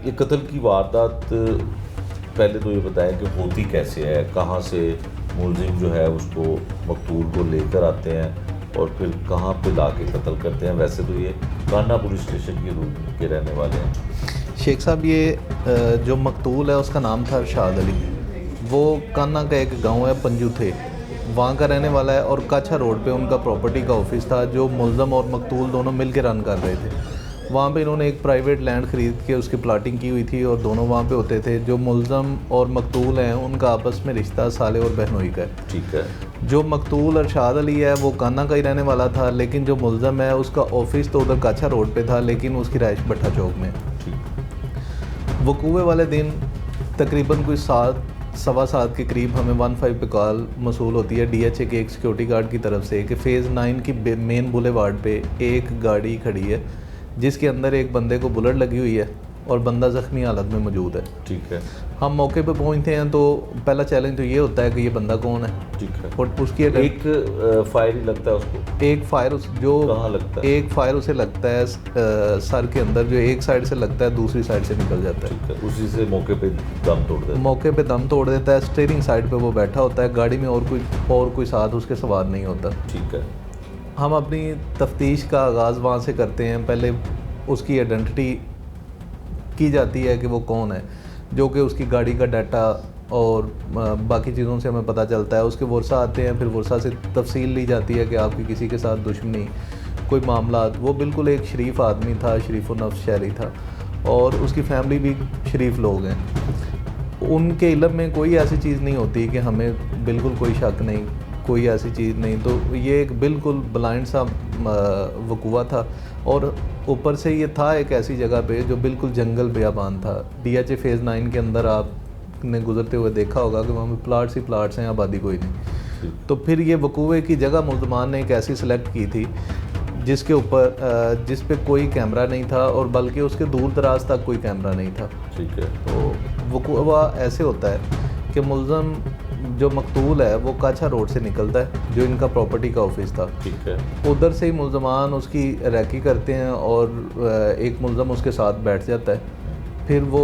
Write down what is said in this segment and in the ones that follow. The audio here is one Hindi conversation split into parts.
ये कत्ल की वारदात पहले तो ये बताएं कि होती कैसे है, कहाँ से मुलजिम जो है उसको मकतूल को लेकर आते हैं और फिर कहाँ पे ला के कत्ल करते हैं। वैसे तो ये कान्हा पुलिस स्टेशन के रूट के रहने वाले हैं। शेख साहब, ये जो मकतूल है उसका नाम था अरशाद अली। वो कान्हा का एक गांव है पंजू थे, वहाँ का रहने वाला है और काछा रोड पे उनका प्रॉपर्टी का ऑफिस था जो मुलज़म और मकतूल दोनों मिल के रन कर रहे थे। वहाँ पे इन्होंने एक प्राइवेट लैंड ख़रीद के उसकी प्लाटिंग की हुई थी और दोनों वहाँ पे होते थे। जो मुलज़म और मकतूल हैं उनका आपस में रिश्ता साले और बहनोई का है। ठीक है। जो मकतूल अरशाद अली है वो कान्हा का ही रहने वाला था, लेकिन जो मुलज़म है उसका ऑफिस तो उधर काछा रोड पे था, लेकिन उसकी रहाइश भट्टा चौक में। ठीक। वकूए वाले दिन तकरीबन कोई 7-7 के करीब हमें 15 पे कॉल मसूल होती है DHA के एक सिक्योरिटी गार्ड की तरफ से कि फ़ेज़ 9 की मेन बुलेवार्ड पे एक गाड़ी खड़ी है जिसके अंदर एक बंदे को बुलेट लगी हुई है और बंदा ज़ख्मी हालत में मौजूद है। ठीक है। हम मौके पे पहुंचते हैं तो पहला चैलेंज तो ये होता है कि ये बंदा कौन है। ठीक है। और उसकी एक फायर ही लगता है उसको। एक फायर जो कहाँ लगता है? एक फायर उसे लगता है सर के अंदर, जो एक साइड से लगता है दूसरी साइड से निकल जाता है। ठीक है। उसी से मौके पे दम तोड़ देता है। मौके पे दम तोड़ देता है। स्टीयरिंग साइड पे वो बैठा होता है, गाड़ी में और कोई साथ उसके सवार नहीं होता। ठीक है। हम अपनी तफ्तीश का आगाज़ वहाँ से करते हैं। पहले उसकी आइडेंटिटी की जाती है कि वो कौन है, जो कि उसकी गाड़ी का डाटा और बाकी चीज़ों से हमें पता चलता है। उसके वर्सा आते हैं, फिर वर्सा से तफसील ली जाती है कि आपकी किसी के साथ दुश्मनी, कोई मामला। वो बिल्कुल एक शरीफ आदमी था, शरीफ व नफ्स शहरी था और उसकी फैमिली भी शरीफ लोग हैं। उनके इल्म में कोई ऐसी चीज़ नहीं होती कि हमें बिल्कुल कोई शक नहीं, कोई ऐसी चीज़ नहीं। तो ये एक बिल्कुल ब्लाइंड सा वकूआ था और ऊपर से ये था एक ऐसी जगह पे जो बिल्कुल जंगल बियाबान था। DHA फ़ेज़ 9 के अंदर आपने गुजरते हुए देखा होगा कि वहाँ पे प्लाट्स ही प्लाट्स हैं, आबादी कोई नहीं। तो फिर ये वकूए की जगह मुल्ज़मान ने एक ऐसी सिलेक्ट की थी जिसके ऊपर जिस पे कोई कैमरा नहीं था और बल्कि उसके दूर दराज तक कोई कैमरा नहीं था। ठीक है। तो वकूआ ऐसे होता है कि मुलज़म जो मकतूल है वो काछा रोड से निकलता है, जो इनका प्रॉपर्टी का ऑफिस था। ठीक है। उधर से ही मुलज़मान उसकी रैकी करते हैं और एक मुलज़म उसके साथ बैठ जाता है। फिर वो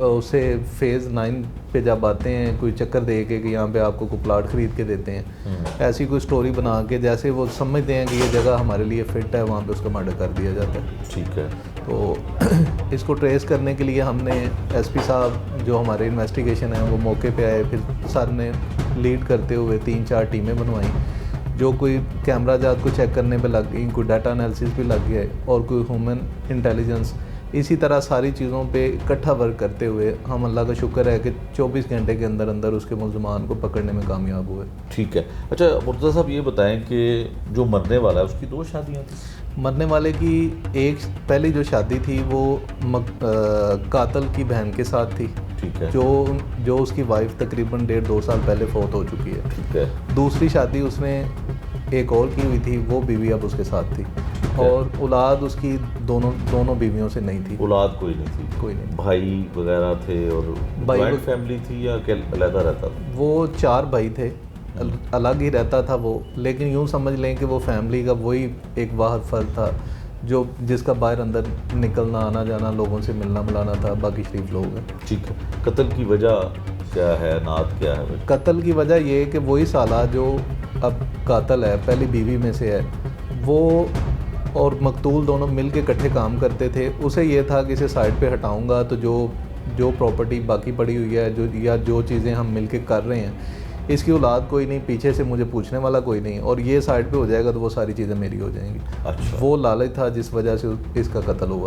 उसे फ़ेज़ 9 पे जब आते हैं कोई चक्कर दे के कि यहाँ पे आपको कोई प्लाट ख़रीद के देते हैं, ऐसी कोई स्टोरी बना के, जैसे वो समझते हैं कि ये जगह हमारे लिए फ़िट है, वहाँ पे उसका मर्डर कर दिया जाता है। ठीक है। तो इसको ट्रेस करने के लिए हमने SP साहब जो हमारे इन्वेस्टिगेशन है वो मौके पे आए। फिर सर ने लीड करते हुए 3-4 टीमें बनवाई, जो कोई कैमरा जात को चेक करने पे लग गई, कोई डाटा एनालिसिस भी लग गया और कोई ह्यूमन इंटेलिजेंस। इसी तरह सारी चीज़ों पे इकट्ठा वर्क करते हुए हम अल्लाह का शुक्र है कि 24 घंटे के अंदर अंदर उसके मुल्ज़मान को पकड़ने में कामयाब हुए। ठीक है। अच्छा मुर्तज़ा साहब, ये बताएं कि जो मरने वाला है उसकी 2 शादियाँ थी। मरने वाले की एक पहली जो शादी थी वो कातल की बहन के साथ थी। ठीक है। जो उसकी वाइफ तकरीबन 1.5-2 साल पहले फौत हो चुकी है। ठीक है। दूसरी शादी उसने एक और की हुई थी, वो बीवी अब उसके साथ थी और औलाद उसकी दोनों बीवियों से नहीं थी। औलाद कोई नहीं थी? कोई नहीं। भाई वगैरह थे और जॉइंट फैमिली थी या अलग रहता था? वो 4 भाई थे, अलग ही रहता था वो, लेकिन यूँ समझ लें कि वो फैमिली का वही एक वाहिद फ़र्द था जो जिसका बाहर अंदर निकलना, आना जाना, लोगों से मिलना मिलाना था। बाकी शरीफ लोग हैं। ठीक है। कत्ल की वजह क्या है, नात क्या है? कत्ल की वजह ये है कि वही साला जो अब कातल है, पहली बीवी में से है, वो और मकतूल दोनों मिल के इकट्ठे काम करते थे। उसे ये था कि इसे साइड पे हटाऊंगा तो जो प्रॉपर्टी बाकी पड़ी हुई है जो चीज़ें हम मिल के कर रहे हैं, इसकी औलाद कोई नहीं, पीछे से मुझे पूछने वाला कोई नहीं, और ये साइड पे हो जाएगा तो वो सारी चीज़ें मेरी हो जाएंगी। अच्छा। वो लालच था जिस वजह से इसका कत्ल हुआ।